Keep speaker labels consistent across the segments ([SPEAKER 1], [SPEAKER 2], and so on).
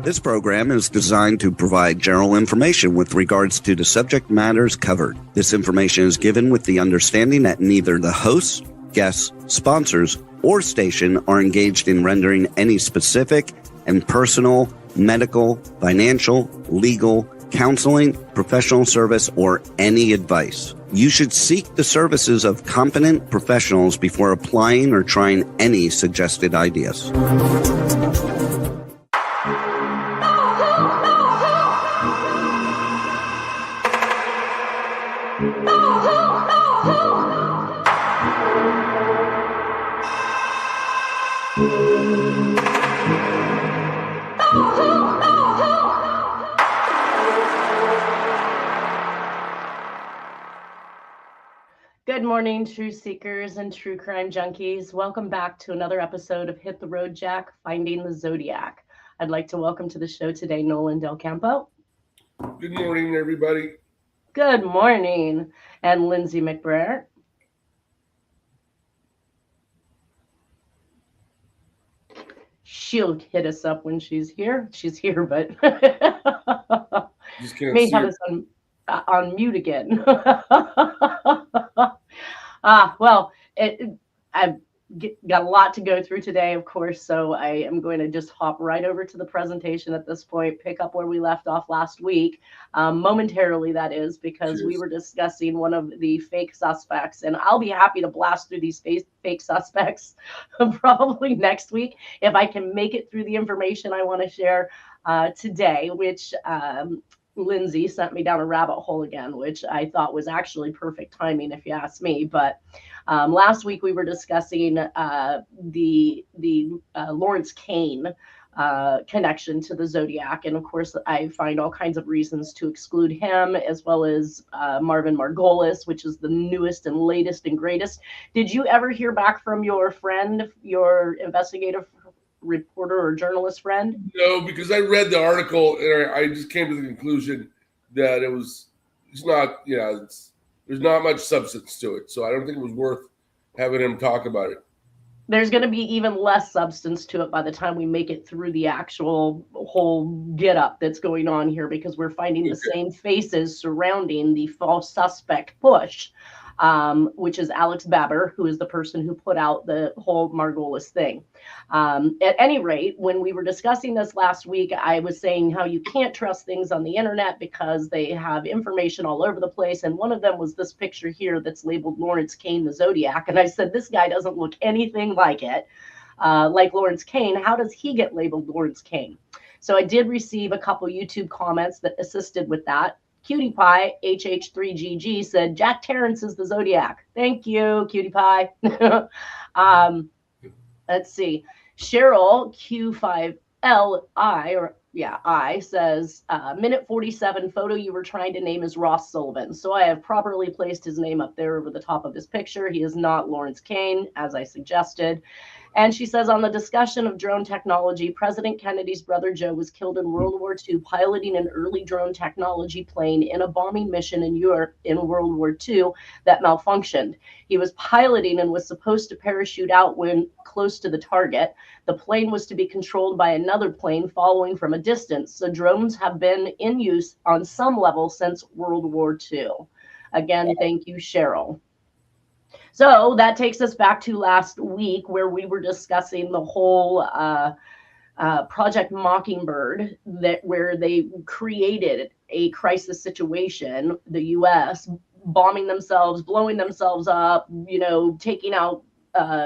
[SPEAKER 1] This program is designed to provide general information with regards to the subject matters covered. This information is given with the understanding that neither the hosts, guests, sponsors, or station are engaged in rendering any specific and personal, medical, financial, legal, counseling, professional service, or any advice. You should seek the services of competent professionals before applying or trying any suggested ideas.
[SPEAKER 2] Good morning, truth seekers and true crime junkies. Welcome back to another episode of Hit the Road, Jack, Finding the Zodiac. I'd like to welcome to the show today Nolan Del Campo.
[SPEAKER 3] Good morning, everybody.
[SPEAKER 2] Good morning. And Lindsay McBrayer. She'll hit us up when she's here. She's here, but
[SPEAKER 3] Just can't
[SPEAKER 2] may
[SPEAKER 3] see
[SPEAKER 2] have
[SPEAKER 3] her.
[SPEAKER 2] us on mute again. Well, I've got a lot to go through today, of course, so I am going to just hop right over to the presentation at this point, pick up where we left off last week, momentarily, that is, because we were discussing one of the fake suspects, and I'll be happy to blast through these fake suspects probably next week if I can make it through the information I want to share today, which Lindsay sent me down a rabbit hole again, which I thought was actually perfect timing, if you ask me. But last week we were discussing the Lawrence Klein connection to the Zodiac, and of course I find all kinds of reasons to exclude him, as well as Marvin Margolis, which is the newest and latest and greatest. Did you ever hear back from your friend, your investigative reporter or journalist friend?
[SPEAKER 3] No, because I read the article and I just came to the conclusion that there's not much substance to it. So I don't think it was worth having him talk about it.
[SPEAKER 2] There's going to be even less substance to it by the time we make it through the actual whole get up that's going on here, because we're finding the same faces surrounding the false suspect push, which is Alex Babber, who is the person who put out the whole Margolis thing. At any rate, when we were discussing this last week, I was saying how you can't trust things on the internet because they have information all over the place. And one of them was this picture here that's labeled Lawrence Klein, the Zodiac. And I said, this guy doesn't look anything like it, like Lawrence Klein. How does he get labeled Lawrence Klein? So I did receive a couple YouTube comments that assisted with that. Cutie Pie HH3GG said Jack Terrence is the Zodiac. Thank you, Cutie Pie. Let's see. Cheryl Q5LI says minute 47 photo you were trying to name is Ross Sullivan. So I have properly placed his name up there over the top of his picture. He is not Lawrence Klein, as I suggested. And she says, on the discussion of drone technology, President Kennedy's brother Joe was killed in World War II piloting an early drone technology plane in a bombing mission in Europe in World War II that malfunctioned. He was piloting and was supposed to parachute out when close to the target. The plane was to be controlled by another plane following from a distance. So drones have been in use on some level since World War II. Again, thank you, Cheryl. So that takes us back to last week, where we were discussing the whole Project Mockingbird, where they created a crisis situation, the U.S. bombing themselves, blowing themselves up, taking out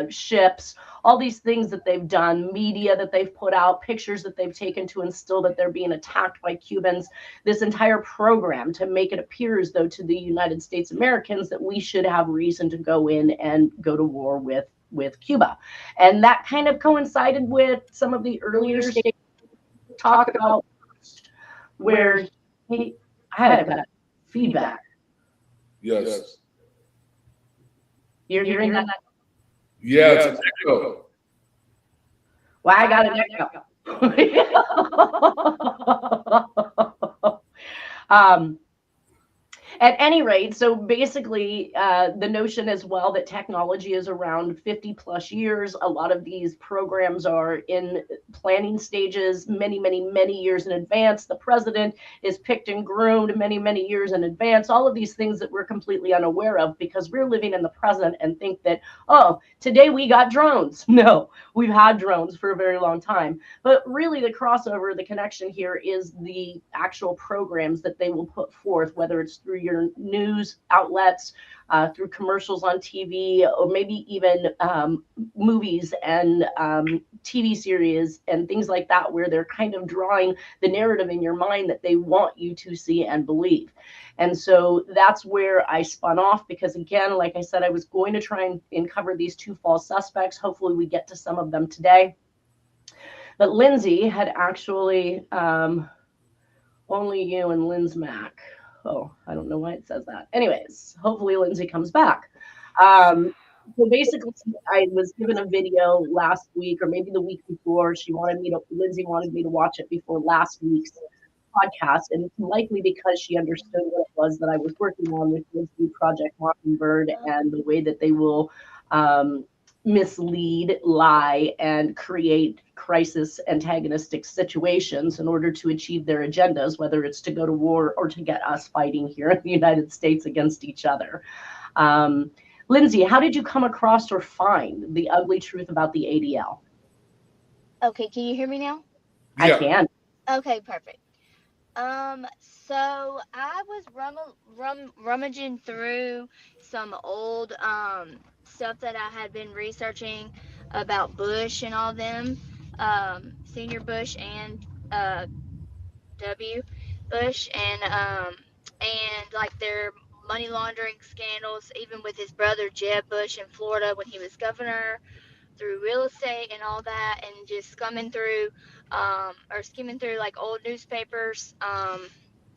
[SPEAKER 2] ships, all these things that they've done, media that they've put out, pictures that they've taken to instill that they're being attacked by Cubans, this entire program to make it appear as though to the United States Americans that we should have reason to go in and go to war with Cuba. And that kind of coincided with some of the earlier statements talk about where I had feedback.
[SPEAKER 3] Yes.
[SPEAKER 2] You're hearing that?
[SPEAKER 3] Yeah, it's an echo.
[SPEAKER 2] Well, I got an echo. At any rate, so basically, the notion as well that technology is around 50 plus years. A lot of these programs are in planning stages many, many, many years in advance. The president is picked and groomed many, many years in advance. All of these things that we're completely unaware of because we're living in the present and think that, oh, today we got drones. No, we've had drones for a very long time. But really, the crossover, the connection here is the actual programs that they will put forth, whether it's through your news outlets, through commercials on TV, or maybe even movies and TV series and things like that, where they're kind of drawing the narrative in your mind that they want you to see and believe. And so that's where I spun off because, again, like I said, I was going to try and cover these two false suspects. Hopefully we get to some of them today. But Lindsay had actually only you and Lynn's Mac. Oh, I don't know why it says that. Anyways, hopefully Lindsay comes back. So basically, I was given a video last week or maybe the week before. Lindsay wanted me to watch it before last week's podcast, and it's likely because she understood what it was that I was working on, which was the Project Mockingbird and the way that they will mislead, lie, and create crisis antagonistic situations in order to achieve their agendas, whether it's to go to war or to get us fighting here in the United States against each other. Lindsay, how did you come across or find the ugly truth about the ADL?
[SPEAKER 4] Okay, can you hear me now?
[SPEAKER 2] Yeah. I can.
[SPEAKER 4] Okay, perfect. So I was rummaging through some old stuff that I had been researching about Bush and all them, Senior Bush and W. Bush, and like their money laundering scandals, even with his brother Jeb Bush in Florida when he was governor, through real estate and all that, and just skimming through like old newspapers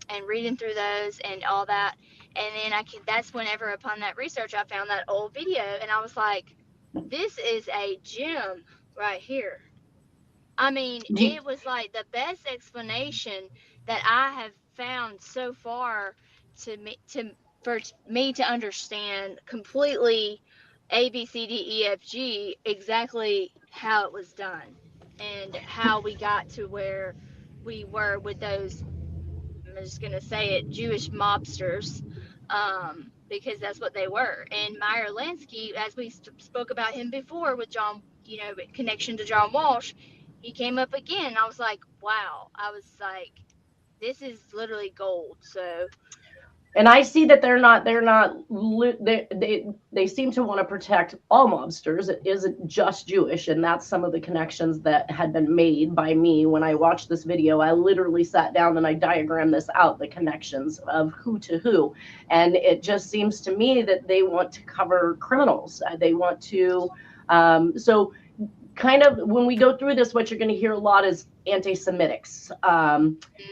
[SPEAKER 4] and reading through those and all that. And then that's whenever upon that research I found that old video, and I was like, this is a gem right here. I mean, it was like the best explanation that I have found so far for me to understand completely A, B, C, D, E, F, G, exactly how it was done and how we got to where we were with those, I'm just going to say it, Jewish mobsters, because that's what they were. And Meyer Lansky, as we spoke about him before with John, connection to John Walsh, he came up again. I was like, wow. I was like, this is literally gold. So,
[SPEAKER 2] and I see that they seem to want to protect all mobsters. It isn't just Jewish, and that's some of the connections that had been made by me when I watched this video. I literally sat down and I diagrammed this out, the connections of who to who, and it just seems to me that they want to cover criminals. They want to, so kind of when we go through this, what you're going to hear a lot is anti-Semitics.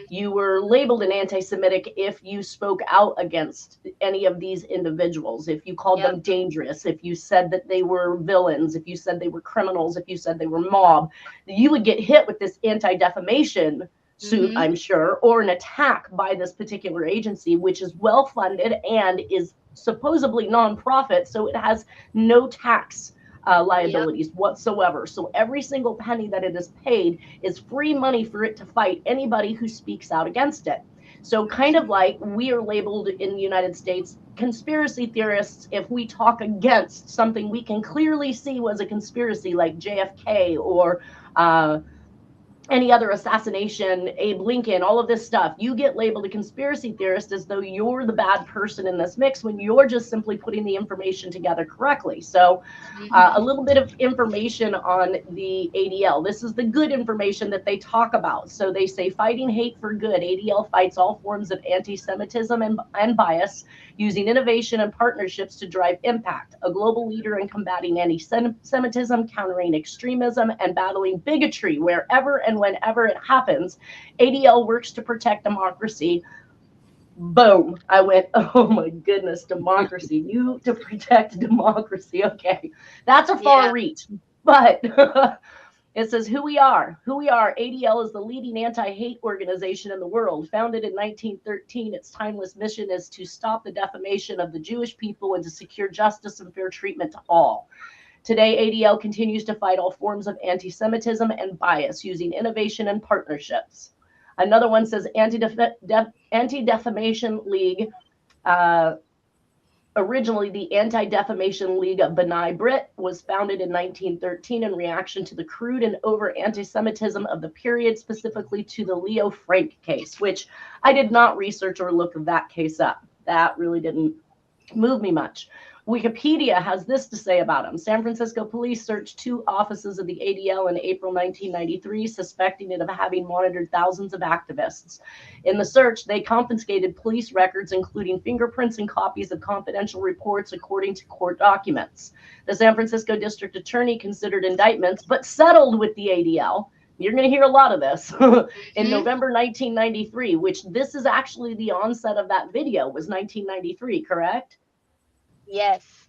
[SPEAKER 2] You were labeled an anti-Semitic if you spoke out against any of these individuals, if you called them dangerous, if you said that they were villains, if you said they were criminals, if you said they were mob, you would get hit with this anti-defamation suit, I'm sure, or an attack by this particular agency, which is well-funded and is supposedly nonprofit, so it has no tax liabilities whatsoever. So every single penny that it is paid is free money for it to fight anybody who speaks out against it. So kind of like we are labeled in the United States conspiracy theorists if we talk against something we can clearly see was a conspiracy, like JFK or any other assassination, Abe Lincoln, all of this stuff. You get labeled a conspiracy theorist as though you're the bad person in this mix when you're just simply putting the information together correctly. So a little bit of information on the ADL. This is the good information that they talk about. So they say fighting hate for good. ADL fights all forms of anti-Semitism and bias, using innovation and partnerships to drive impact. A global leader in combating anti-Semitism, countering extremism, and battling bigotry wherever and whenever it happens. ADL works to protect democracy. Boom. I went, oh my goodness, democracy. You to protect democracy. Okay. That's a far reach. But It says who we are. Who we are. ADL is the leading anti-hate organization in the world. Founded in 1913, its timeless mission is to stop the defamation of the Jewish people and to secure justice and fair treatment to all. Today, ADL continues to fight all forms of anti-Semitism and bias using innovation and partnerships. Another one says Anti-Defamation League. Originally, the Anti-Defamation League of B'nai Brit was founded in 1913 in reaction to the crude and over anti-Semitism of the period, specifically to the Leo Frank case, which I did not research or look that case up. That really didn't move me much. Wikipedia has this to say about him. San Francisco police searched 2 offices of the ADL in April 1993, suspecting it of having monitored thousands of activists. In the search, they confiscated police records, including fingerprints and copies of confidential reports, according to court documents. The San Francisco district attorney considered indictments, but settled with the ADL. You're going to hear a lot of this in November 1993, which this is actually the onset of that video, was 1993, correct?
[SPEAKER 4] Yes.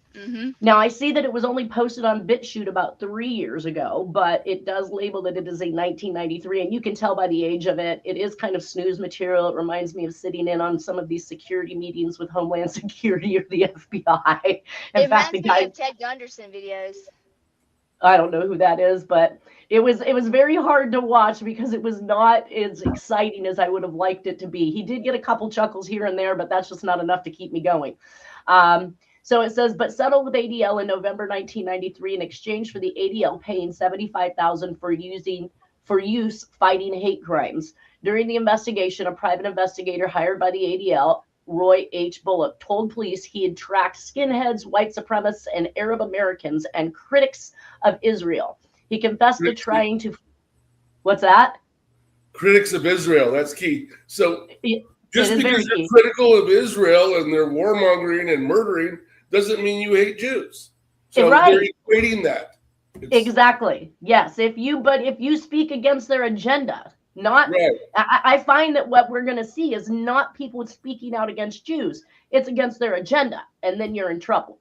[SPEAKER 2] Now, I see that it was only posted on BitChute about 3 years ago, but it does label that it is a 1993, and you can tell by the age of it. It is kind of snooze material. It reminds me of sitting in on some of these security meetings with Homeland Security or the FBI. In fact, the guy,
[SPEAKER 4] of Ted Gunderson videos.
[SPEAKER 2] I don't know who that is, but it was very hard to watch because it was not as exciting as I would have liked it to be. He did get a couple chuckles here and there, but that's just not enough to keep me going. So it says, but settled with ADL in November 1993 in exchange for the ADL paying $75,000 for use fighting hate crimes. During the investigation, a private investigator hired by the ADL, Roy H. Bullock, told police he had tracked skinheads, white supremacists, and Arab Americans and critics of Israel. He confessed to trying to... What's that?
[SPEAKER 3] Critics of Israel. That's key. So just because
[SPEAKER 2] you're
[SPEAKER 3] key. Critical of Israel and they're warmongering and murdering doesn't mean you hate Jews. So
[SPEAKER 2] right.
[SPEAKER 3] They're equating that.
[SPEAKER 2] Exactly. Yes. If you speak against their agenda, not right. I find that what we're going to see is not people speaking out against Jews. It's against their agenda. And then you're in trouble.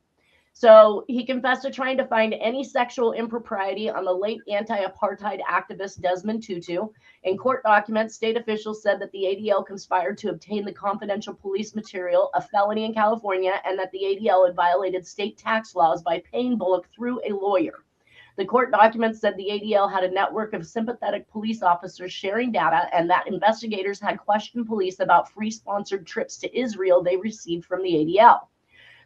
[SPEAKER 2] So he confessed to trying to find any sexual impropriety on the late anti-apartheid activist Desmond Tutu. In court documents, state officials said that the ADL conspired to obtain the confidential police material, a felony in California, and that the ADL had violated state tax laws by paying Bullock through a lawyer. The court documents said the ADL had a network of sympathetic police officers sharing data, and that investigators had questioned police about free sponsored trips to Israel they received from the ADL.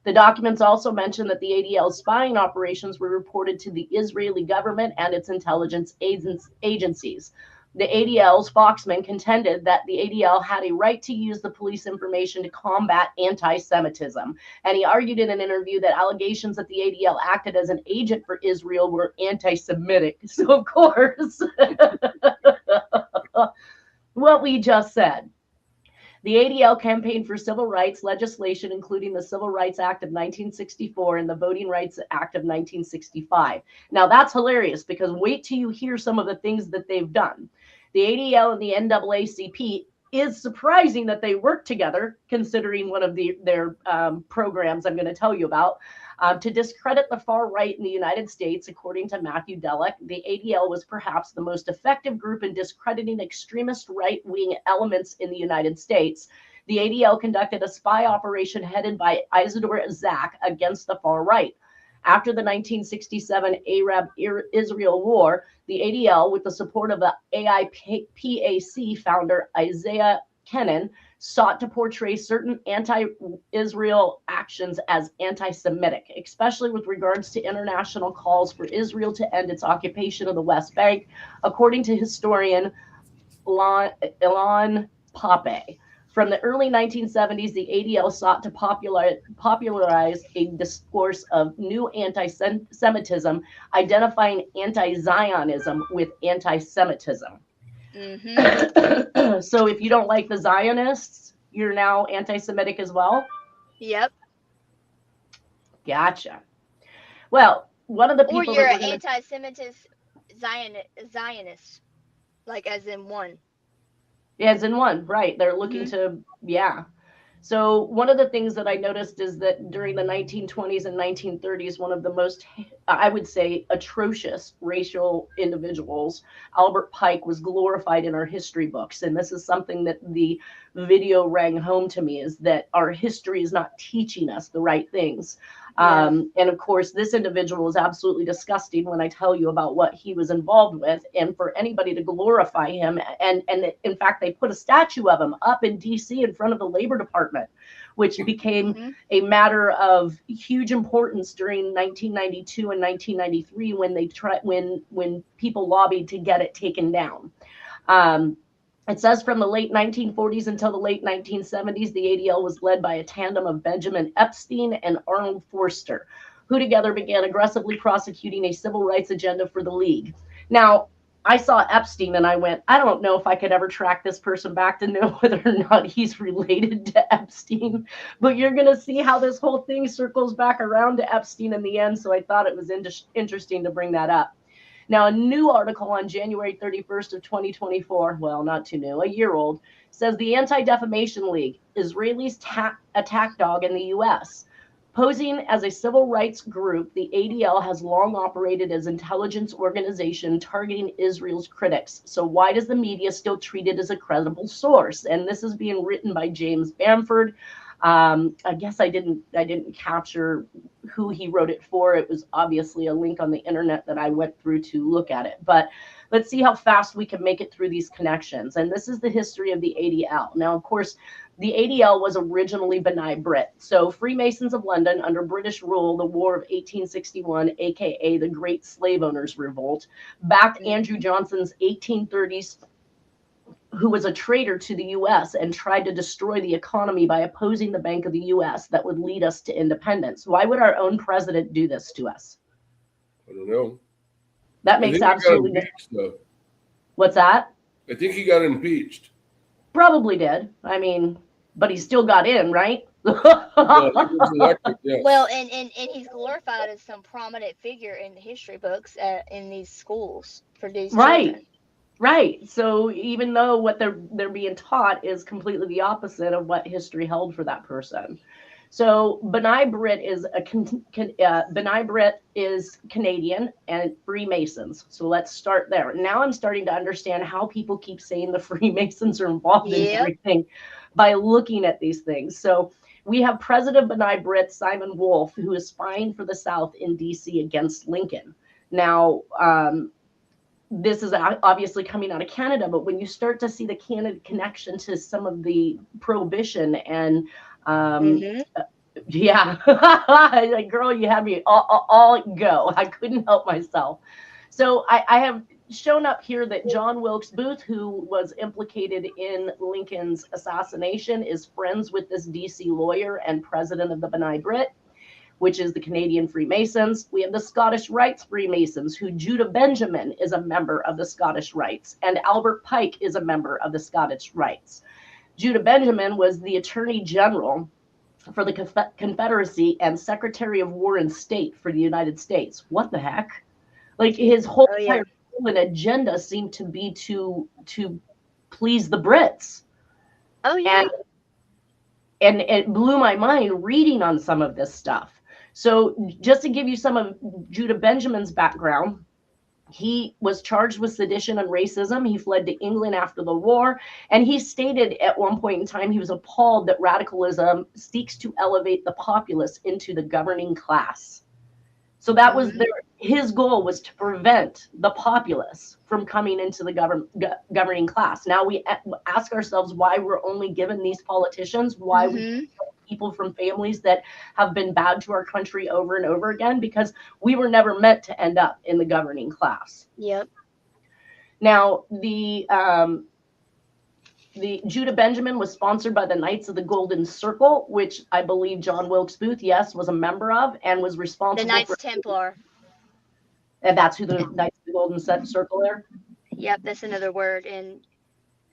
[SPEAKER 2] The documents also mention that the ADL's spying operations were reported to the Israeli government and its intelligence agencies. The ADL's spokesman contended that the ADL had a right to use the police information to combat anti-Semitism. And he argued in an interview that allegations that the ADL acted as an agent for Israel were anti-Semitic. So, of course, what we just said. The ADL campaigned for civil rights legislation, including the Civil Rights Act of 1964 and the Voting Rights Act of 1965. Now, that's hilarious because wait till you hear some of the things that they've done. The ADL and the NAACP is surprising that they work together, considering one of their programs I'm going to tell you about. To discredit the far right in the United States, according to Matthew Dellek, the ADL was perhaps the most effective group in discrediting extremist right-wing elements in the United States. The ADL conducted a spy operation headed by Isidore Zak against the far right. After the 1967 Arab-Israel War, the ADL, with the support of the AIPAC founder Isaiah Kennan, sought to portray certain anti-Israel actions as anti-Semitic, especially with regards to international calls for Israel to end its occupation of the West Bank, according to historian Ilan Pape. From the early 1970s, the ADL sought to popularize a discourse of new anti-Semitism, identifying anti-Zionism with anti-Semitism. So if you don't like the Zionists, you're now anti-Semitic as well?
[SPEAKER 4] Yep.
[SPEAKER 2] Gotcha. Well, one of the people...
[SPEAKER 4] Or you're an anti-Semitist Zionist, like as in one.
[SPEAKER 2] As in one, right. They're looking to, yeah. So one of the things that I noticed is that during the 1920s and 1930s, one of the most, I would say, atrocious racial individuals, Albert Pike, was glorified in our history books. And this is something that the video rang home to me, is that our history is not teaching us the right things.
[SPEAKER 4] Yeah.
[SPEAKER 2] And of course, this individual is absolutely disgusting when I tell you about what he was involved with. And for anybody to glorify him, and in fact, they put a statue of him up in DC in front of the Labor Department, which became a matter of huge importance during 1992 and 1993 when they when people lobbied to get it taken down. It says from the late 1940s until the late 1970s, the ADL was led by a tandem of Benjamin Epstein and Arnold Forster, who together began aggressively prosecuting a civil rights agenda for the League. Now, I saw Epstein and I went, I don't know if I could ever track this person back to know whether or not he's related to Epstein, but you're going to see how this whole thing circles back around to Epstein in the end. So I thought it was interesting to bring that up. Now, a new article on January 31st of 2024, well, not too new, a year old, says the Anti-Defamation League, Israelis' attack dog in the U.S. Posing as a civil rights group, the ADL has long operated as an intelligence organization targeting Israel's critics. So why does the media still treat it as a credible source? And this is being written by James Bamford. I guess I didn't capture who he wrote it for. It was obviously a link on the internet that I went through to look at it. But let's see how fast we can make it through these connections. And this is the history of the ADL. Now, of course, the ADL was originally B'nai B'rith. So Freemasons of London under British rule, the War of 1861, aka the Great Slave Owners Revolt, backed Andrew Johnson's 1830s, who was a traitor to the U.S. and tried to destroy the economy by opposing the Bank of the U.S. that would lead us to independence. Why would our own president do this to us?
[SPEAKER 3] I don't know.
[SPEAKER 2] That makes absolutely no sense. What's that?
[SPEAKER 3] I think he got impeached.
[SPEAKER 2] Probably did. I mean, but he still got in, right?
[SPEAKER 3] Well, he was elected, yes.
[SPEAKER 4] Well, and he's glorified as some prominent figure in the history books in these schools for these children.
[SPEAKER 2] Right. So even though what they're being taught is completely the opposite of what history held for that person. So B'nai B'rith is Canadian and Freemasons. So let's start there. Now I'm starting to understand how people keep saying the Freemasons are involved in everything by looking at these things. So we have President B'nai B'rith, Simon Wolf, who is spying for the South in D.C. against Lincoln. Now, this is obviously coming out of Canada, but when you start to see the Canada connection to some of the prohibition and yeah, like, girl, you had me all go. I couldn't help myself. So I have shown up here that John Wilkes Booth, who was implicated in Lincoln's assassination, is friends with this DC lawyer and president of the B'nai B'rith, which is the Canadian Freemasons. We have the Scottish Rites Freemasons, who Judah Benjamin is a member of the Scottish Rites, and Albert Pike is a member of the Scottish Rites. Judah Benjamin was the Attorney General for the Confederacy and Secretary of War and State for the United States. What the heck? Like, his whole entire agenda seemed to be to please the Brits.
[SPEAKER 4] Oh, yeah.
[SPEAKER 2] And it blew my mind reading on some of this stuff. So just to give you some of Judah Benjamin's background, he was charged with sedition and racism. He fled to England after the war. And he stated at one point in time he was appalled that radicalism seeks to elevate the populace into the governing class. So that was his goal, was to prevent the populace from coming into the governing class. Now we ask ourselves why we're only given these politicians, why we people from families that have been bad to our country over and over again, because we were never meant to end up in the governing class.
[SPEAKER 4] Yep.
[SPEAKER 2] Now, the Judah Benjamin was sponsored by the Knights of the Golden Circle, which I believe John Wilkes Booth, yes, was a member of, and was responsible
[SPEAKER 4] the Knights Templar.
[SPEAKER 2] And that's who the Knights of the Golden Circle are?
[SPEAKER 4] Yep, that's another word. And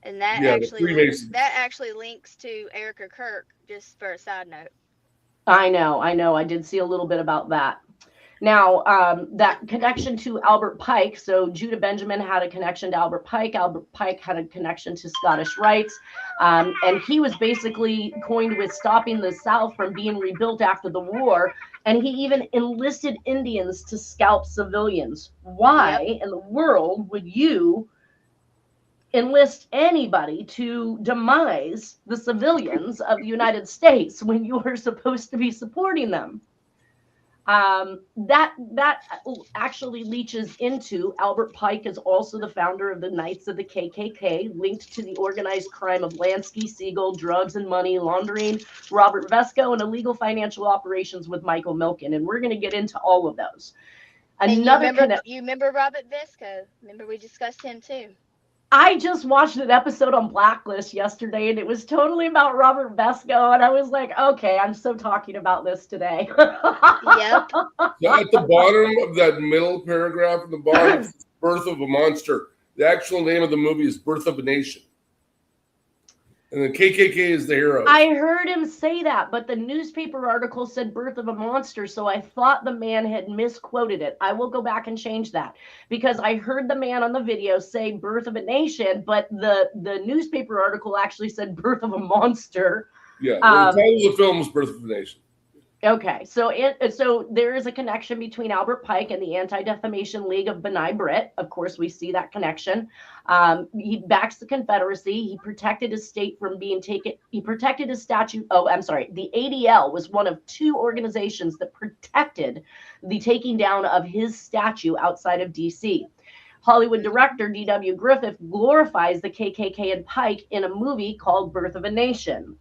[SPEAKER 4] that actually links to Erica Kirk, just for a side note.
[SPEAKER 2] I know. I did see a little bit about that. Now, that connection to Albert Pike, so Judah Benjamin had a connection to Albert Pike. Albert Pike had a connection to Scottish Rites. And he was basically coined with stopping the South from being rebuilt after the war. And he even enlisted Indians to scalp civilians. Why in the world would you enlist anybody to demise the civilians of the United States when you are supposed to be supporting them? That actually leaches into Albert Pike is also the founder of the Knights of the KKK, linked to the organized crime of Lansky, Siegel, drugs and money laundering, Robert Vesco, and illegal financial operations with Michael Milken. And we're going to get into all of those.
[SPEAKER 4] You remember Robert Vesco? Remember we discussed him too.
[SPEAKER 2] I just watched an episode on Blacklist yesterday, and it was totally about Robert Vesco, and I was like, okay, I'm so talking about this today.
[SPEAKER 4] Yep.
[SPEAKER 3] So at the bottom of that middle paragraph, in the bottom, Birth of a Monster. The actual name of the movie is Birth of a Nation. And the KKK is the hero.
[SPEAKER 2] I heard him say that, but the newspaper article said Birth of a Monster, so I thought the man had misquoted it. I will go back and change that, because I heard the man on the video say Birth of a Nation, but the newspaper article actually said Birth of a Monster.
[SPEAKER 3] Yeah, the title of the film is Birth of a Nation.
[SPEAKER 2] Okay, so there is a connection between Albert Pike and the Anti-Defamation League of B'nai B'rith. Of course, we see that connection. He backs the Confederacy. He protected his state from being taken. He protected his statue. Oh, I'm sorry. The ADL was one of two organizations that protected the taking down of his statue outside of D.C. Hollywood director D.W. Griffith glorifies the KKK and Pike in a movie called Birth of a Nation.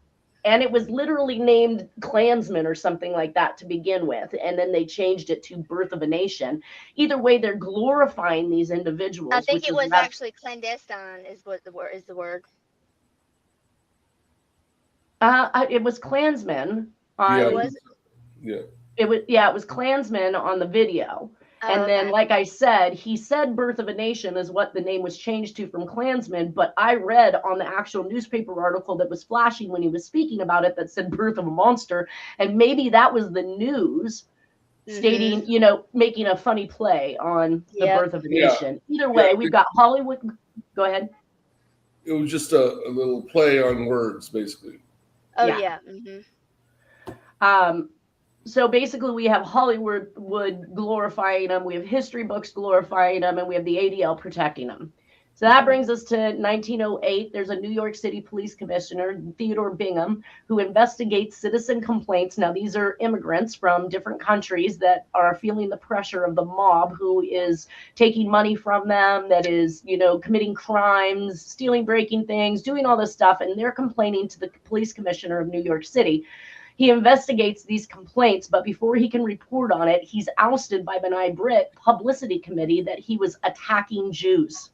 [SPEAKER 2] And it was literally named Klansman or something like that to begin with. And then they changed it to Birth of a Nation. Either way, they're glorifying these individuals.
[SPEAKER 4] I think it was actually clandestine is the word.
[SPEAKER 2] It was Klansman.
[SPEAKER 3] It
[SPEAKER 2] was Klansman on the video. And then, like I said, he said Birth of a Nation is what the name was changed to from Klansman. But I read on the actual newspaper article that was flashing when he was speaking about it that said Birth of a Monster. And maybe that was the news stating, making a funny play on the Birth of a Nation. Either way, we've got Hollywood. Go ahead.
[SPEAKER 3] It was just a little play on words, basically.
[SPEAKER 4] Oh, yeah. Mm-hmm.
[SPEAKER 2] So basically, we have Hollywood glorifying them, we have history books glorifying them, and we have the ADL protecting them. So that brings us to 1908. There's a New York City police commissioner, Theodore Bingham, who investigates citizen complaints. Now, these are immigrants from different countries that are feeling the pressure of the mob, who is taking money from them, that is, committing crimes, stealing, breaking things, doing all this stuff, and they're complaining to the police commissioner of New York City. He investigates these complaints, but before he can report on it, he's ousted by B'nai B'rith publicity committee that he was attacking Jews.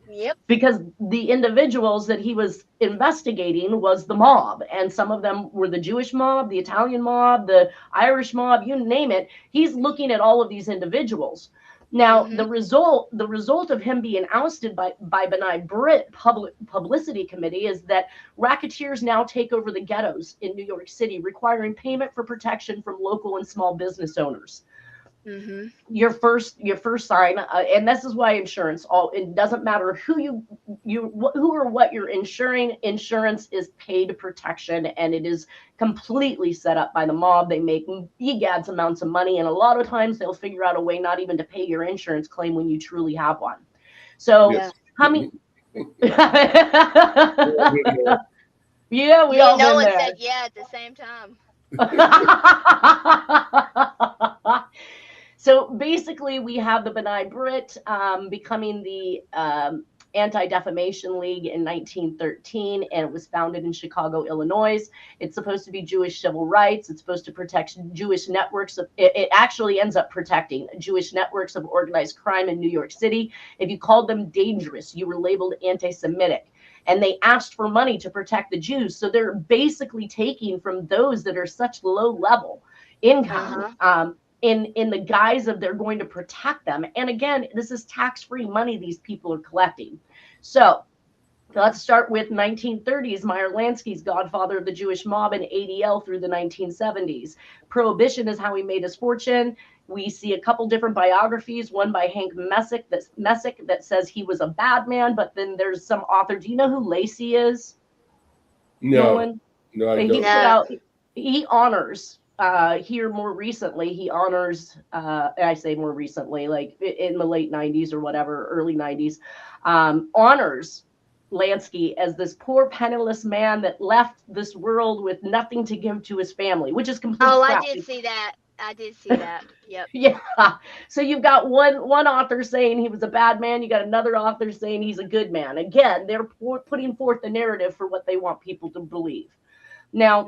[SPEAKER 4] Yep.
[SPEAKER 2] Because the individuals that he was investigating was the mob, and some of them were the Jewish mob, the Italian mob, the Irish mob, you name it. He's looking at all of these individuals. Now, the result of him being ousted by B'nai B'rith publicity committee is that racketeers now take over the ghettos in New York City, requiring payment for protection from local and small business owners.
[SPEAKER 4] Mm-hmm.
[SPEAKER 2] Your first sign, and this is why insurance. It doesn't matter who or what you're insuring. Insurance is paid protection, and it is completely set up by the mob. They make egads amounts of money, and a lot of times they'll figure out a way not even to pay your insurance claim when you truly have one. So, how many? Yeah, we all
[SPEAKER 4] no
[SPEAKER 2] been
[SPEAKER 4] one
[SPEAKER 2] there.
[SPEAKER 4] said yeah at the same time.
[SPEAKER 2] So basically, we have the B'nai B'rith becoming the Anti-Defamation League in 1913, and it was founded in Chicago, Illinois. It's supposed to be Jewish civil rights. It's supposed to protect Jewish networks. It actually ends up protecting Jewish networks of organized crime in New York City. If you called them dangerous, you were labeled anti-Semitic. And they asked for money to protect the Jews. So they're basically taking from those that are such low level income in the guise of they're going to protect them. And again, this is tax-free money these people are collecting. So Let's start with 1930s. Meyer Lansky's godfather of the Jewish mob and ADL through the 1970s. Prohibition is how he made his fortune. We see a couple different biographies, one by Hank Messick that says he was a bad man, but then there's some author. Do you know who Lacey is?
[SPEAKER 3] No,
[SPEAKER 2] Nolan?
[SPEAKER 3] no, I
[SPEAKER 2] He
[SPEAKER 3] don't.
[SPEAKER 2] put out, he honors here more recently, he honors, I say more recently, like in the late 90s or whatever, early 90s, honors Lansky as this poor penniless man that left this world with nothing to give to his family, which is complete crap.
[SPEAKER 4] I did see that. I did see that. Yep.
[SPEAKER 2] Yeah. So you've got one author saying he was a bad man. You got another author saying he's a good man. Again, they're putting forth the narrative for what they want people to believe. Now,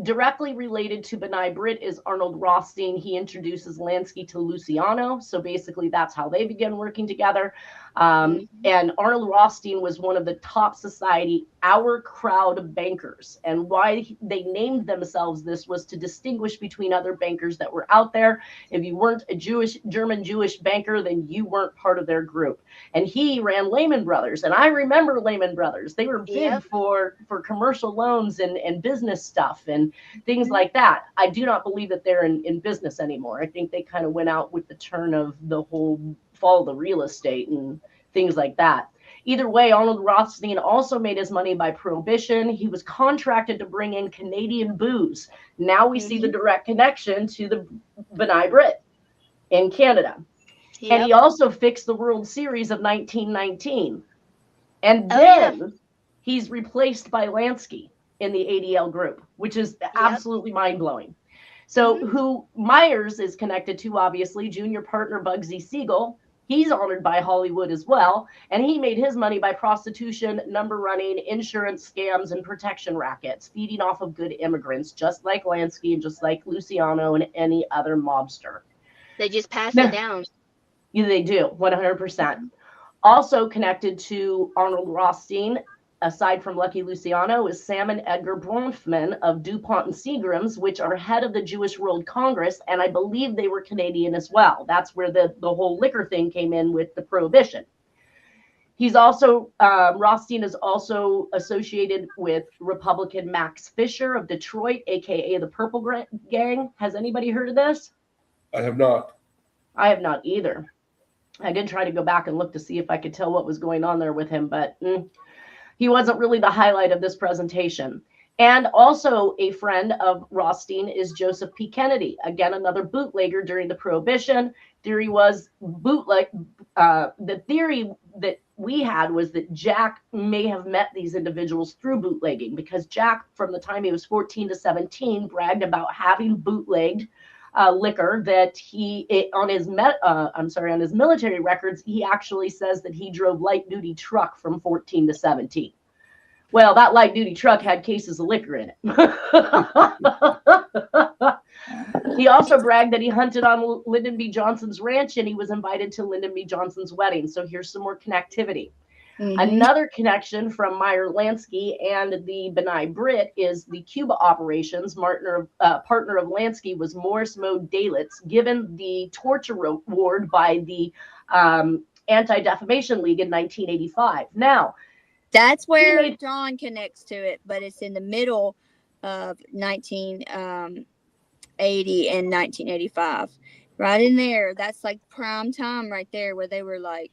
[SPEAKER 2] directly related to B'nai B'rith is Arnold Rothstein. He introduces Lansky to Luciano. So basically, that's how they began working together. And Arnold Rothstein was one of the top society, our crowd bankers. And why they named themselves this was to distinguish between other bankers that were out there. If you weren't a German Jewish banker, then you weren't part of their group. And he ran Lehman Brothers. And I remember Lehman Brothers. They were big for commercial loans and business stuff and things like that. I do not believe that they're in business anymore. I think they kind of went out with the turn of the whole fall of the real estate and things like that. Either way, Arnold Rothstein also made his money by prohibition. He was contracted to bring in Canadian booze. Now we see the direct connection to the B'nai B'rith in Canada. And he also fixed the World Series of 1919. And then he's replaced by Lansky in the ADL group, which is absolutely mind-blowing. So who Myers is connected to, obviously, junior partner Bugsy Siegel. He's honored by Hollywood as well. And he made his money by prostitution, number running, insurance scams, and protection rackets, feeding off of good immigrants, just like Lansky and just like Luciano and any other mobster.
[SPEAKER 4] They just pass it down.
[SPEAKER 2] Yeah, they do, 100%. Also connected to Arnold Rothstein, aside from Lucky Luciano, is Sam and Edgar Bronfman of DuPont and Seagram's, which are head of the Jewish World Congress, and I believe they were Canadian as well. That's where the whole liquor thing came in with the prohibition. He's also, Rothstein is also associated with Republican Max Fisher of Detroit, aka the Purple Gang. Has anybody heard of this?
[SPEAKER 3] I have not.
[SPEAKER 2] I have not either. I did try to go back and look to see if I could tell what was going on there with him, but he wasn't really the highlight of this presentation. And also a friend of Rothstein is Joseph P. Kennedy, again, another bootlegger during the Prohibition. Theory was the theory that we had was that Jack may have met these individuals through bootlegging, because Jack, from the time he was 14 to 17, bragged about having bootlegged liquor that on his military records, he actually says that he drove light duty truck from 14 to 17. Well, that light duty truck had cases of liquor in it. He also bragged that he hunted on Lyndon B. Johnson's ranch and he was invited to Lyndon B. Johnson's wedding. So here's some more connectivity. Another connection from Meyer Lansky and the B'nai B'rith is the Cuba operations. Partner of Lansky was Morris Moe Dalitz, given the torture award by the Anti-Defamation League in 1985. Now,
[SPEAKER 5] that's where John connects to it, but it's in the middle of 1980 and 1985. Right in there, that's like prime time right there, where they were like,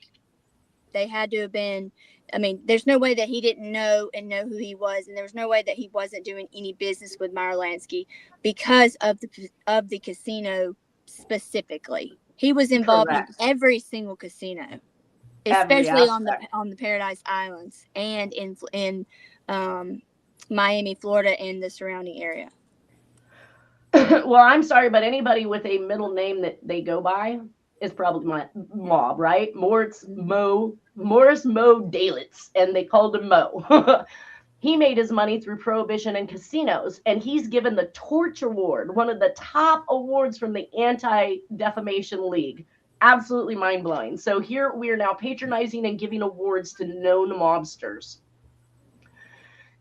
[SPEAKER 5] they had to have been, I mean, there's no way that he didn't know who he was, and there was no way that he wasn't doing any business with Meyer Lansky because of the casino specifically. He was involved in every single casino, especially on the Paradise Islands and in Miami, Florida, and the surrounding area.
[SPEAKER 2] Well, I'm sorry, but anybody with a middle name that they go by is probably my mob, right? Morris Moe Dalitz, and they called him Mo. He made his money through prohibition and casinos, and he's given the Torch Award, one of the top awards from the Anti-Defamation League. Absolutely mind-blowing. So here we are now patronizing and giving awards to known mobsters.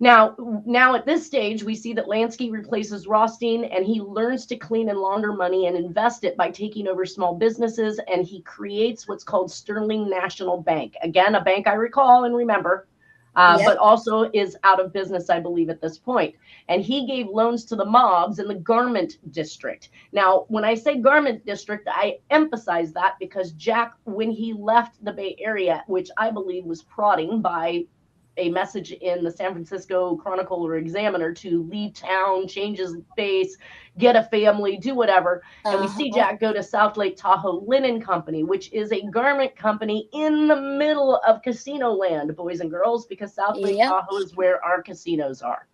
[SPEAKER 2] Now at this stage, we see that Lansky replaces Rothstein, and he learns to clean and launder money and invest it by taking over small businesses, and he creates what's called Sterling National Bank. Again, a bank I recall and remember, but also is out of business, I believe, at this point. And he gave loans to the mobs in the garment district. Now, when I say garment district, I emphasize that because Jack, when he left the Bay Area, which I believe was prodding by a message in the San Francisco Chronicle or Examiner to leave town, change his base, get a family, do whatever. And we see Jack go to South Lake Tahoe Linen Company, which is a garment company in the middle of casino land, boys and girls, because South Lake Tahoe is where our casinos are.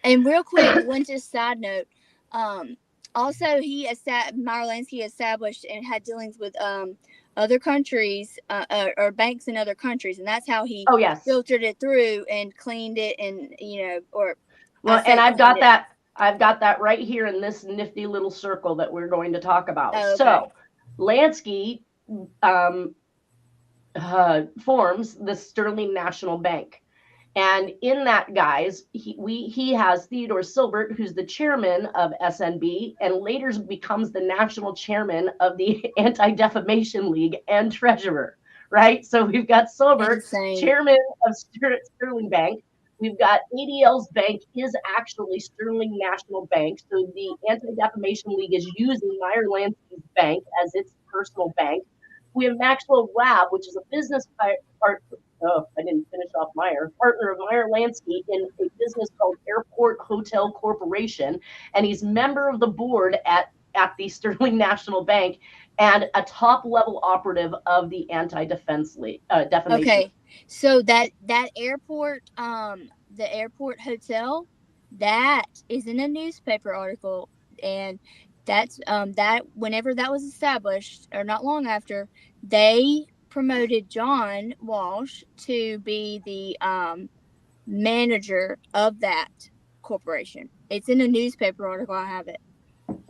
[SPEAKER 5] And real quick, one just side note. Also, Meyer Lansky established and had dealings with other countries or banks in other countries, and that's how he filtered it through and cleaned it, and and
[SPEAKER 2] I've got that right here in this nifty little circle that we're going to talk about. So Lansky forms the Sterling National Bank. And in that, guys, he has Theodore Silbert, who's the chairman of SNB, and later becomes the national chairman of the Anti-Defamation League and treasurer, right? So we've got Silbert, chairman of Sterling Bank. We've got ADL's bank is actually Sterling National Bank. So the Anti-Defamation League is using Meyer Lansky's bank as its personal bank. We have Maxwell Rabb, which is a business I didn't finish off Meyer, partner of Meyer Lansky in a business called Airport Hotel Corporation. And he's member of the board at the Sterling National Bank and a top level operative of the Anti-Defense League. Defamation.
[SPEAKER 5] Okay. So that airport, the airport hotel, that is in a newspaper article, and that's that whenever that was established, or not long after, they promoted John Walsh to be the manager of that corporation. It's in a newspaper article. I have it.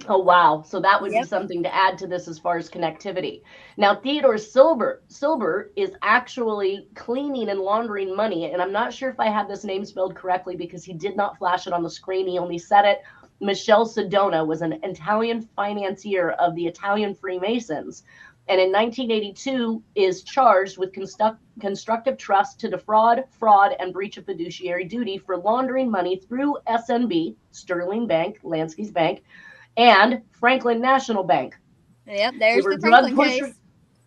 [SPEAKER 2] Oh, wow. So that would be something to add to this as far as connectivity. Now, Theodore Silbert is actually cleaning and laundering money. And I'm not sure if I had this name spelled correctly because he did not flash it on the screen. He only said it. Michele Sedona was an Italian financier of the Italian Freemasons. And in 1982 is charged with constructive trust to defraud, fraud, and breach of fiduciary duty for laundering money through SNB, Sterling Bank, Lansky's bank, and Franklin National Bank.
[SPEAKER 5] Yep, there's the Franklin case.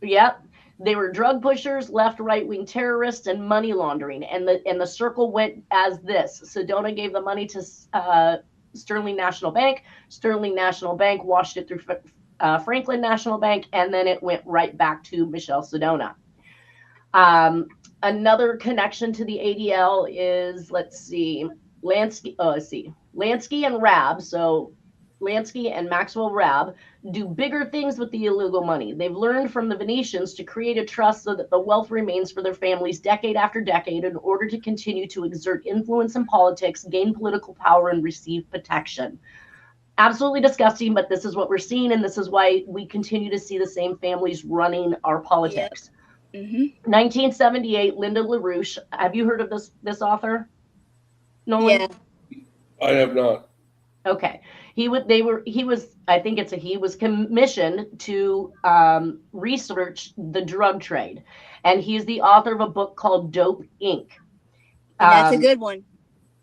[SPEAKER 2] Yep, they were drug pushers, left, right-wing terrorists, and money laundering. And the circle went as this: Sedona gave the money to Sterling National Bank. Sterling National Bank washed it through Franklin National Bank, and then it went right back to Michele Sedona. Another connection to the ADL is, Lansky and Rabb. So Lansky and Maxwell Rabb do bigger things with the illegal money. They've learned from the Venetians to create a trust so that the wealth remains for their families decade after decade in order to continue to exert influence in politics, gain political power, and receive protection. Absolutely disgusting, but this is what we're seeing, and this is why we continue to see the same families running our politics.
[SPEAKER 5] Yep. Mm-hmm.
[SPEAKER 2] 1978, Linda LaRouche. Have you heard of this author? Nolan?
[SPEAKER 5] Yeah.
[SPEAKER 3] I have not.
[SPEAKER 2] Okay. He was commissioned to research the drug trade, and he's the author of a book called Dope Inc.
[SPEAKER 5] That's a good one.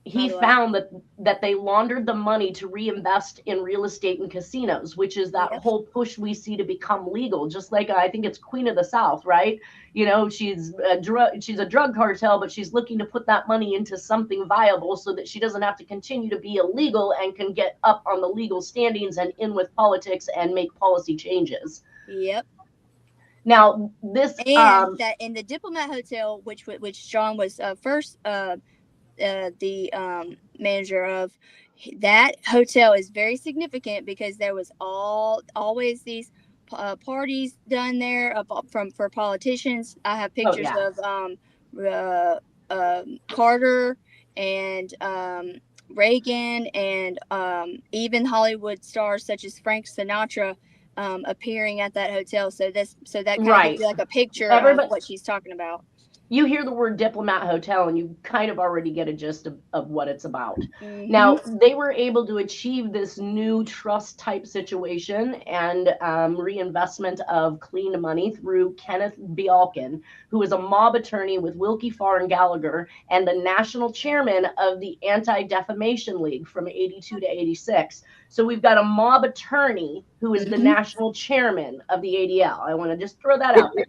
[SPEAKER 2] He found that they laundered the money to reinvest in real estate and casinos, which is that whole push we see to become legal. Just like I think it's Queen of the South, right? You know, she's a drug cartel, but she's looking to put that money into something viable so that she doesn't have to continue to be illegal and can get up on the legal standings and in with politics and make policy changes.
[SPEAKER 5] Yep.
[SPEAKER 2] Now this
[SPEAKER 5] and that in the Diplomat Hotel, which John was first. The manager of that hotel is very significant because there was always these parties done there for politicians. I have pictures of Carter and Reagan and even Hollywood stars such as Frank Sinatra appearing at that hotel. So that kind of gives you like a picture of what she's talking about.
[SPEAKER 2] you hear the word Diplomat Hotel and you kind of already get a gist of what it's about.
[SPEAKER 5] Mm-hmm.
[SPEAKER 2] Now, they were able to achieve this new trust type situation and reinvestment of clean money through Kenneth Bialkin, who is a mob attorney with Wilkie Farr and Gallagher and the national chairman of the Anti-Defamation League from 82 to 86. So we've got a mob attorney who is the national chairman of the ADL. I want to just throw that out there.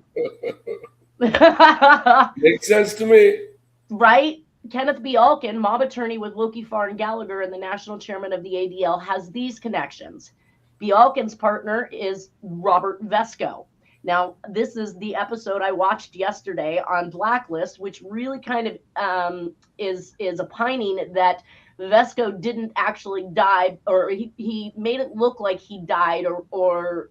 [SPEAKER 3] Makes sense to me.
[SPEAKER 2] Right? Kenneth Bialkin, mob attorney with Wilkie Farr and Gallagher and the national chairman of the ADL, has these connections. Bialkin's partner is Robert Vesco. Now, this is the episode I watched yesterday on Blacklist, which really kind of is opining that Vesco didn't actually die, or he made it look like he died or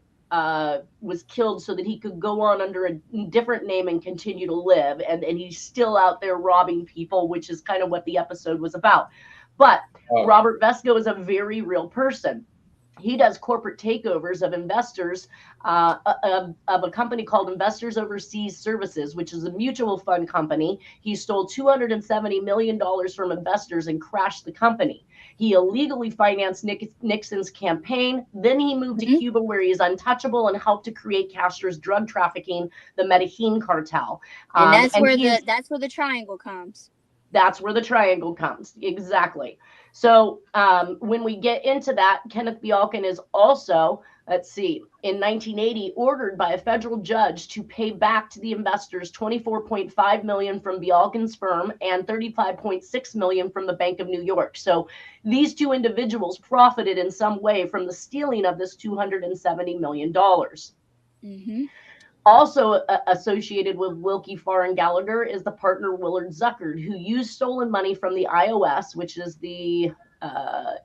[SPEAKER 2] was killed so that he could go on under a different name and continue to live. And he's still out there robbing people, which is kind of what the episode was about. But Robert Vesco is a very real person. He does corporate takeovers of investors of a company called Investors Overseas Services, which is a mutual fund company. He stole $270 million from investors and crashed the company. He illegally financed Nixon's campaign. Then he moved to Cuba, where he is untouchable and helped to create Castro's drug trafficking, the Medellin cartel.
[SPEAKER 5] And that's where the triangle comes.
[SPEAKER 2] That's where the triangle comes. Exactly. So when we get into that, Kenneth Bialkin is also, let's see, in 1980, ordered by a federal judge to pay back to the investors $24.5 million from Bialkin's firm and $35.6 million from the Bank of New York. So these two individuals profited in some way from the stealing of this $270 million.
[SPEAKER 5] Mm-hmm.
[SPEAKER 2] Also associated with Wilkie Farr and Gallagher is the partner Willard Zuckard, who used stolen money from the IOS, which is the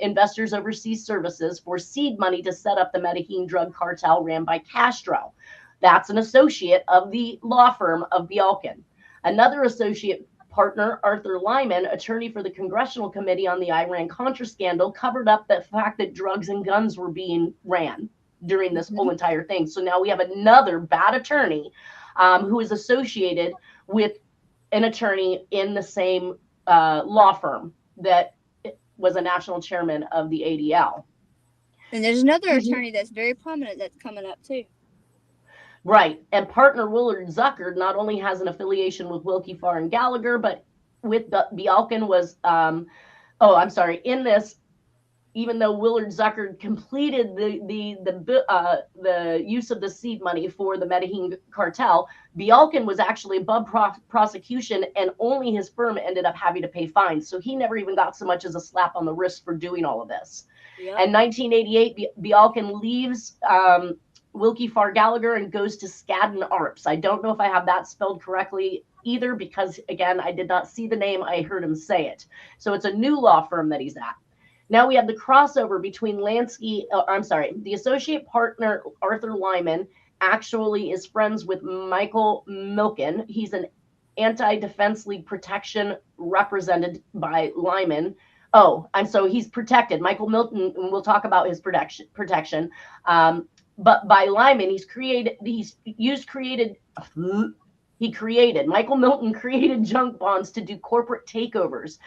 [SPEAKER 2] Investors Overseas Services, for seed money to set up the Medellin drug cartel ran by Castro. That's an associate of the law firm of Bialkin. Another associate partner, Arthur Lyman, attorney for the Congressional Committee on the Iran-Contra scandal, covered up the fact that drugs and guns were being ran during this whole entire thing. So now we have another bad attorney who is associated with an attorney in the same law firm that was a national chairman of the ADL.
[SPEAKER 5] And there's another attorney that's very prominent that's coming up too.
[SPEAKER 2] Right. And partner Willard Zuckard not only has an affiliation with Wilkie Farr and Gallagher, but with Bialkin was, in this, even though Willard Zuckard completed the use of the seed money for the Medellin cartel, Bialkin was actually above prosecution, and only his firm ended up having to pay fines. So he never even got so much as a slap on the wrist for doing all of this. Yep. In 1988, Bialkin leaves Wilkie Farr Gallagher and goes to Skadden Arps. I don't know if I have that spelled correctly either, because, again, I did not see the name. I heard him say it. So it's a new law firm that he's at. Now we have the crossover between the associate partner, Arthur Lyman, actually is friends with Michael Milken. He's an anti-defense league protection represented by Lyman. He's protected. Michael Milton, and we'll talk about his protection. But by Lyman, Michael Milton created junk bonds to do corporate takeovers.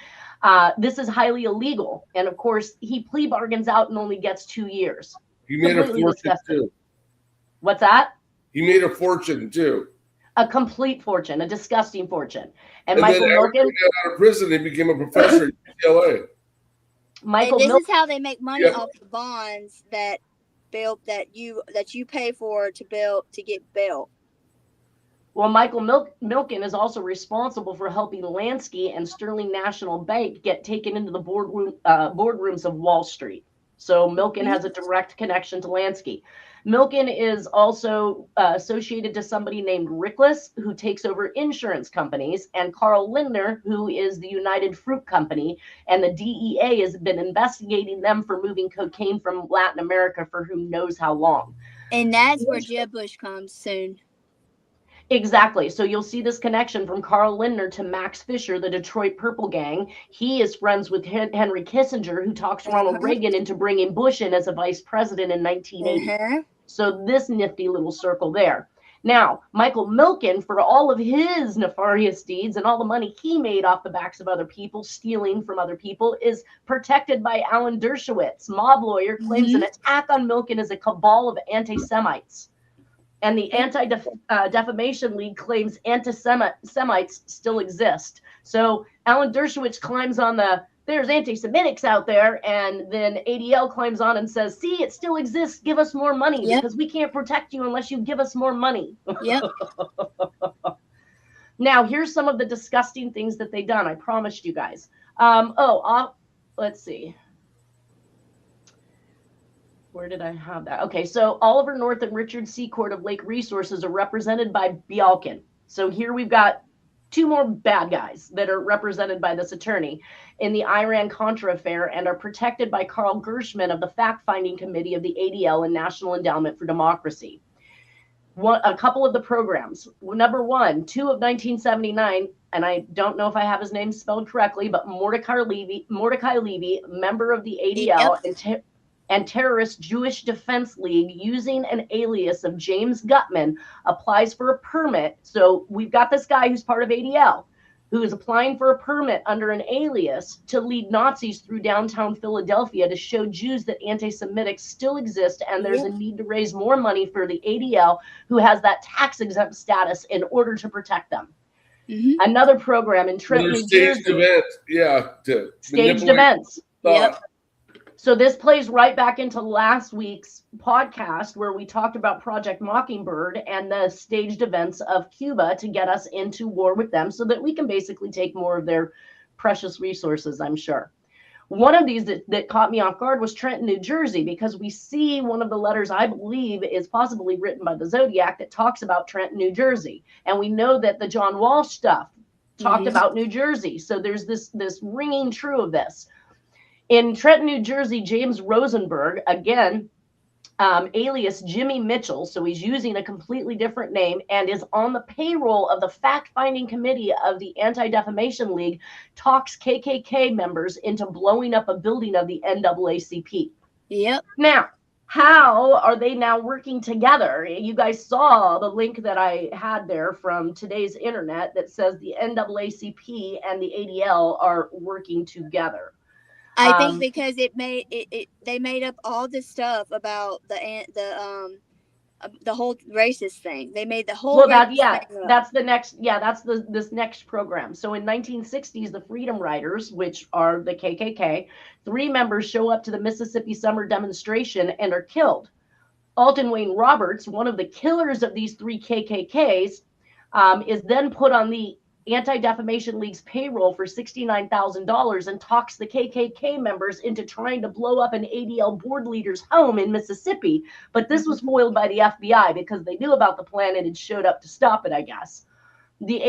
[SPEAKER 2] This is highly illegal. And of course, he plea bargains out and only gets 2 years.
[SPEAKER 3] He made a fortune too.
[SPEAKER 2] What's that?
[SPEAKER 3] He made a fortune too.
[SPEAKER 2] A complete fortune, a disgusting fortune. And
[SPEAKER 3] Michael
[SPEAKER 2] then
[SPEAKER 3] Milken got out of prison, he became a professor at UCLA.
[SPEAKER 5] Is how they make money off the bonds that you pay for to get bail.
[SPEAKER 2] Well, Michael Milken is also responsible for helping Lansky and Sterling National Bank get taken into the boardrooms of Wall Street. So Milken has a direct connection to Lansky. Milken is also associated to somebody named Rickless, who takes over insurance companies, and Carl Lindner, who is the United Fruit Company, and the DEA has been investigating them for moving cocaine from Latin America for who knows how long.
[SPEAKER 5] And that's where Jeb Bush comes soon.
[SPEAKER 2] Exactly. So you'll see this connection from Carl Lindner to Max Fisher, the Detroit Purple Gang. He is friends with Henry Kissinger, who talks Ronald Reagan into bringing Bush in as a vice president in 1980. So this nifty little circle there. Now, Michael Milken, for all of his nefarious deeds and all the money he made off the backs of other people, stealing from other people, is protected by Alan Dershowitz. Mob lawyer claims an attack on Milken is a cabal of anti-Semites. And the Anti-Defamation League claims anti-Semites still exist. So Alan Dershowitz climbs on there's anti-Semitics out there, and then ADL climbs on and says, see, it still exists. Give us more money because we can't protect you unless you give us more money.
[SPEAKER 5] Yep.
[SPEAKER 2] Now, here's some of the disgusting things that they've done. I promised you guys. Let's see. Where did I have that? Okay, so Oliver North and Richard Secord of Lake Resources are represented by Bialkin. So here we've got 2 more bad guys that are represented by this attorney in the Iran-Contra affair and are protected by Carl Gershman of the fact-finding committee of the ADL and National Endowment for Democracy. A couple of the programs. Number 1, 2 of 1979, and I don't know if I have his name spelled correctly, but Mordecai Levy, member of the ADL and Terrorist Jewish Defense League, using an alias of James Gutman, applies for a permit. So we've got this guy who's part of ADL, who is applying for a permit under an alias to lead Nazis through downtown Philadelphia to show Jews that anti-Semitics still exist, and there's a need to raise more money for the ADL, who has that tax-exempt status, in order to protect them. Another program in Trenton, New Jersey. Staged events. Yep. So this plays right back into last week's podcast where we talked about Project Mockingbird and the staged events of Cuba to get us into war with them so that we can basically take more of their precious resources, I'm sure. One of these that caught me off guard was Trenton, New Jersey, because we see one of the letters, I believe, is possibly written by the Zodiac that talks about Trenton, New Jersey. And we know that the John Walsh stuff talked about New Jersey. So there's this ringing true of this. In Trenton, New Jersey, James Rosenberg, again, alias Jimmy Mitchell, so he's using a completely different name, and is on the payroll of the fact-finding committee of the Anti-Defamation League, talks KKK members into blowing up a building of the NAACP.
[SPEAKER 5] Yep.
[SPEAKER 2] Now, how are they now working together? You guys saw the link that I had there from today's internet that says the NAACP and the ADL are working together.
[SPEAKER 5] I think because they made up all this stuff about the whole racist thing. They made the whole.
[SPEAKER 2] Well, that's the next. Yeah, that's this next program. So in 1960s, the Freedom Riders, which are the KKK, 3 members show up to the Mississippi summer demonstration and are killed. Alton Wayne Roberts, one of the killers of these 3 KKKs, is then put on the Anti-Defamation League's payroll for $69,000 and talks the KKK members into trying to blow up an ADL board leader's home in Mississippi. But this was foiled by the FBI because they knew about the plan and had showed up to stop it, I guess. The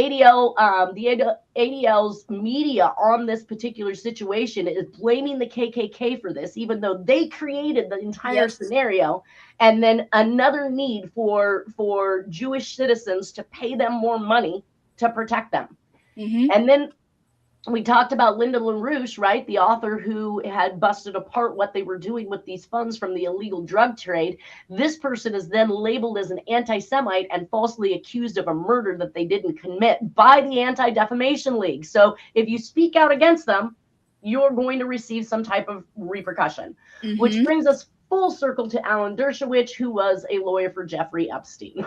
[SPEAKER 2] ADL's media on this particular situation is blaming the KKK for this, even though they created the entire scenario. And then another need for Jewish citizens to pay them more money to protect them. And then we talked about Linda LaRouche, right? The author who had busted apart what they were doing with these funds from the illegal drug trade. This person is then labeled as an anti-Semite and falsely accused of a murder that they didn't commit by the Anti-Defamation League. So if you speak out against them, you're going to receive some type of repercussion, which brings us full circle to Alan Dershowitz, who was a lawyer for Jeffrey Epstein.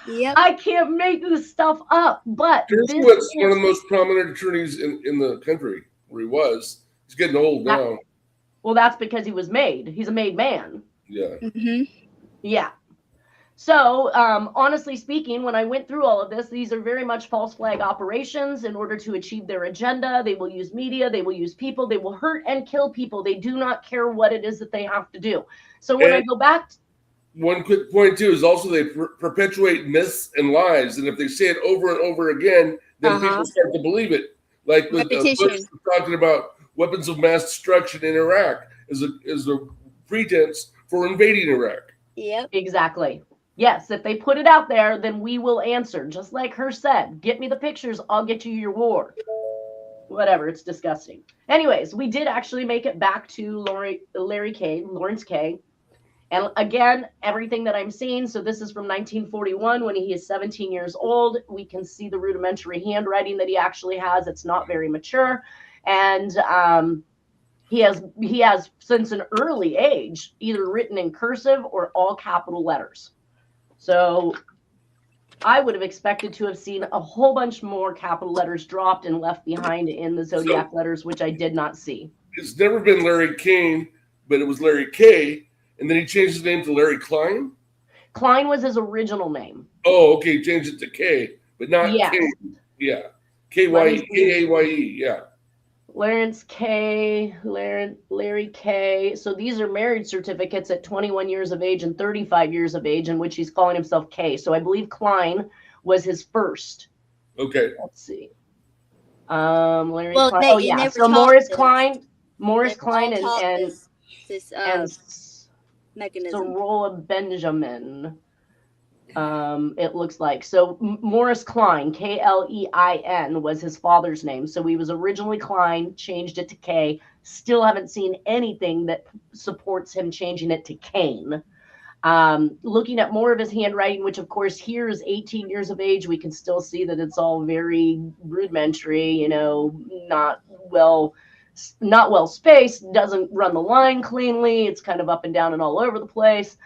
[SPEAKER 5] Yep.
[SPEAKER 2] I can't make this stuff up, but
[SPEAKER 3] Dershowitz is one of the most prominent attorneys in the country, where he was. He's getting old now.
[SPEAKER 2] Well, that's because he was made. He's a made man.
[SPEAKER 3] Yeah.
[SPEAKER 2] Yeah. So, honestly speaking, when I went through all of this, these are very much false flag operations in order to achieve their agenda. They will use media. They will use people. They will hurt and kill people. They do not care what it is that they have to do. So when I go back...
[SPEAKER 3] One quick point, too, is also they perpetuate myths and lies. And if they say it over and over again, then people start to believe it. Like with Bush talking about weapons of mass destruction in Iraq as a pretense for invading Iraq.
[SPEAKER 5] Yep.
[SPEAKER 2] Exactly. Yes, if they put it out there, then we will answer. Just like her said, get me the pictures, I'll get you your war. Whatever, it's disgusting. Anyways, we did actually make it back to Lawrence K. And again, everything that I'm seeing, so this is from 1941 when he is 17 years old. We can see the rudimentary handwriting that he actually has. It's not very mature. And he has since an early age either written in cursive or all capital letters. So I would have expected to have seen a whole bunch more capital letters dropped and left behind in the Zodiac letters, which I did not see.
[SPEAKER 3] It's never been Larry Kane, but it was Larry K. And then he changed his name to Larry Klein.
[SPEAKER 2] Klein was his original name.
[SPEAKER 3] Oh, okay. He changed it to K, but not K. Yeah. K-A-Y-E. Yeah.
[SPEAKER 2] Lawrence K, Larry K. So these are marriage certificates at 21 years of age and 35 years of age, in which he's calling himself K. So I believe Klein was his first.
[SPEAKER 3] Okay.
[SPEAKER 2] Let's see. Larry Klein. So Morris Klein, and
[SPEAKER 5] mechanism.
[SPEAKER 2] Sorolla Benjamin. It looks like. So Morris Klein, Klein, was his father's name. So he was originally Klein, changed it to K. Still haven't seen anything that supports him changing it to Kane. Looking at more of his handwriting, which of course here is 18 years of age, we can still see that it's all very rudimentary, not well spaced, doesn't run the line cleanly. It's kind of up and down and all over the place.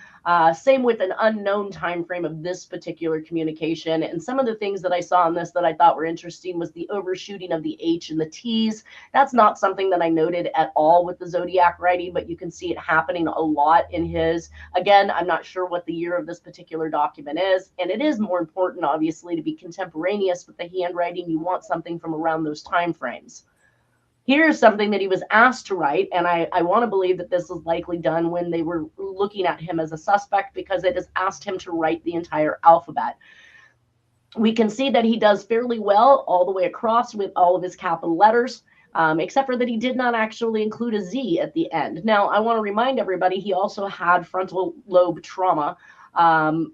[SPEAKER 2] Same with an unknown time frame of this particular communication. And some of the things that I saw in this that I thought were interesting was the overshooting of the H and the T's. That's not something that I noted at all with the Zodiac writing, but you can see it happening a lot in his. Again, I'm not sure what the year of this particular document is. And it is more important, obviously, to be contemporaneous with the handwriting. You want something from around those time frames. Here's something that he was asked to write, and I want to believe that this was likely done when they were looking at him as a suspect, because it has asked him to write the entire alphabet. We can see that he does fairly well all the way across with all of his capital letters, except for that he did not actually include a Z at the end. Now, I want to remind everybody he also had frontal lobe trauma, an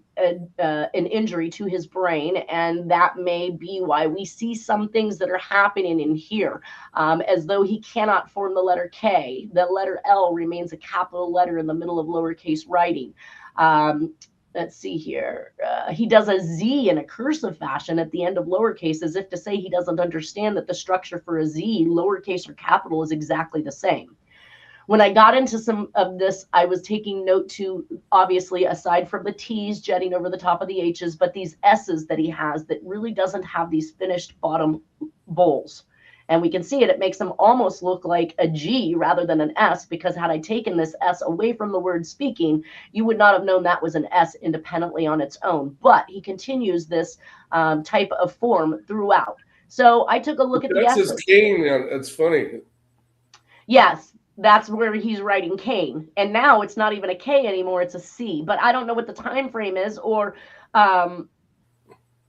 [SPEAKER 2] injury to his brain, and that may be why we see some things that are happening in here, as though he cannot form the letter K. The letter L remains a capital letter in the middle of lowercase writing. Let's see here. He does a Z in a cursive fashion at the end of lowercase, as if to say he doesn't understand that the structure for a Z, lowercase or capital, is exactly the same. When I got into some of this, I was taking note to, obviously, aside from the T's jetting over the top of the H's, but these S's that he has that really doesn't have these finished bottom bowls. And we can see it makes him almost look like a G rather than an S, because had I taken this S away from the word speaking, you would not have known that was an S independently on its own. But he continues this type of form throughout. So I took a look at the S's.
[SPEAKER 3] That's his Kane. That's funny.
[SPEAKER 2] Yes. That's where he's writing Kane. And now it's not even a K anymore, it's a C. But I don't know what the time frame is or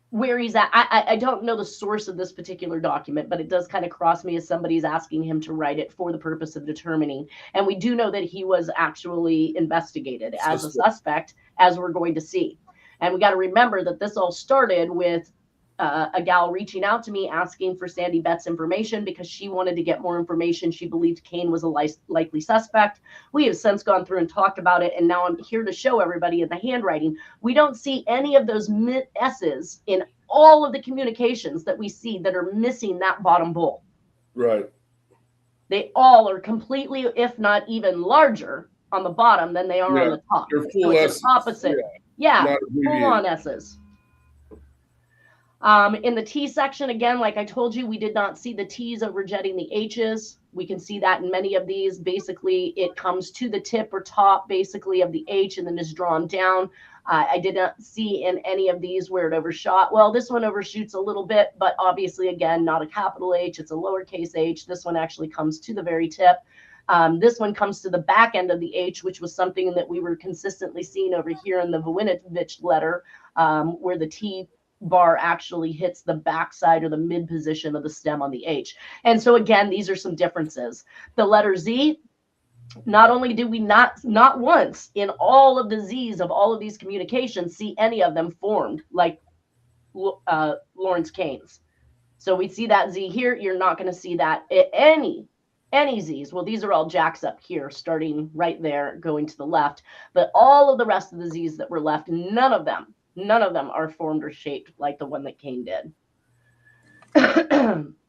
[SPEAKER 2] where he's at. I don't know the source of this particular document, but it does kind of cross me as somebody's asking him to write it for the purpose of determining. And we do know that he was actually investigated as a suspect, as we're going to see. And we got to remember that this all started with a gal reaching out to me asking for Sandy Betts information because she wanted to get more information. She believed Kane was a likely suspect. We have since gone through and talked about it, and now I'm here to show everybody in the handwriting. We don't see any of those S's in all of the communications that we see that are missing that bottom bowl.
[SPEAKER 3] Right.
[SPEAKER 2] They all are completely, if not even larger, on the bottom than they are on the top.
[SPEAKER 3] They're full S's.
[SPEAKER 2] Opposite. Yeah, full-on S's. In the T section, again, like I told you, we did not see the T's overjetting the H's. We can see that in many of these. Basically, it comes to the tip or top, basically, of the H and then is drawn down. I did not see in any of these where it overshot. Well, this one overshoots a little bit, but obviously, again, not a capital H. It's a lowercase h. This one actually comes to the very tip. This one comes to the back end of the H, which was something that we were consistently seeing over here in the Voinovich letter, where the T bar actually hits the backside or the mid position of the stem on the H. And so again, these are some differences. The letter Z, not only do we not once in all of the Z's of all of these communications see any of them formed like Lawrence Kane's. So we see that Z here. You're not going to see that any Any Z's. Well, these are all jacks up here, starting right there, going to the left. But all of the rest of the Z's that were left, none of them are formed or shaped like the one that Cain did.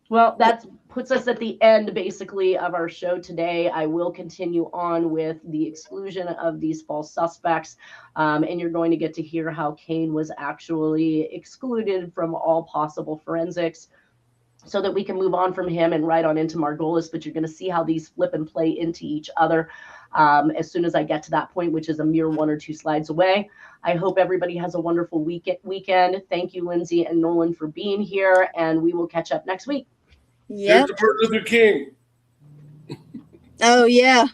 [SPEAKER 2] Well, that puts us at the end, basically, of our show today. I will continue on with the exclusion of these false suspects, and you're going to get to hear how Cain was actually excluded from all possible forensics so that we can move on from him and right on into Margolis. But you're going to see how these flip and play into each other as soon as I get to that point, which is a mere 1 or 2 slides away. I hope everybody has a wonderful weekend. Thank you, Lindsay and Nolan, for being here, and we will catch up next week.
[SPEAKER 5] Yep.
[SPEAKER 3] Here's Martin Luther King.
[SPEAKER 5] Oh, yeah.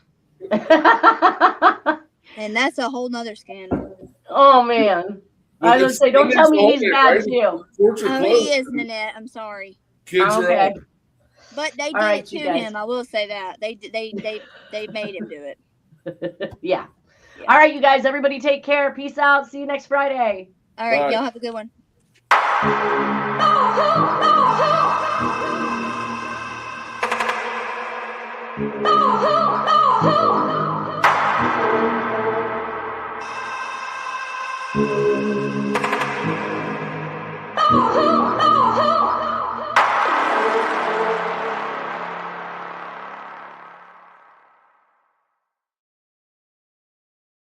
[SPEAKER 5] And that's a whole nother scandal.
[SPEAKER 2] Oh, man.
[SPEAKER 3] Well,
[SPEAKER 2] I was going to say, don't tell me he's bad,
[SPEAKER 3] right?
[SPEAKER 2] too.
[SPEAKER 5] Oh, he is, Nanette. I'm sorry.
[SPEAKER 3] Kids are
[SPEAKER 2] Okay.
[SPEAKER 3] out.
[SPEAKER 5] But they did
[SPEAKER 2] right,
[SPEAKER 5] it to
[SPEAKER 2] you guys.
[SPEAKER 5] him. I will say that. They made him do it.
[SPEAKER 2] Yeah. All right, you guys. Everybody take care. Peace out. See you next Friday.
[SPEAKER 5] All right.
[SPEAKER 3] Bye.
[SPEAKER 5] Y'all have a good one.
[SPEAKER 6] Oh,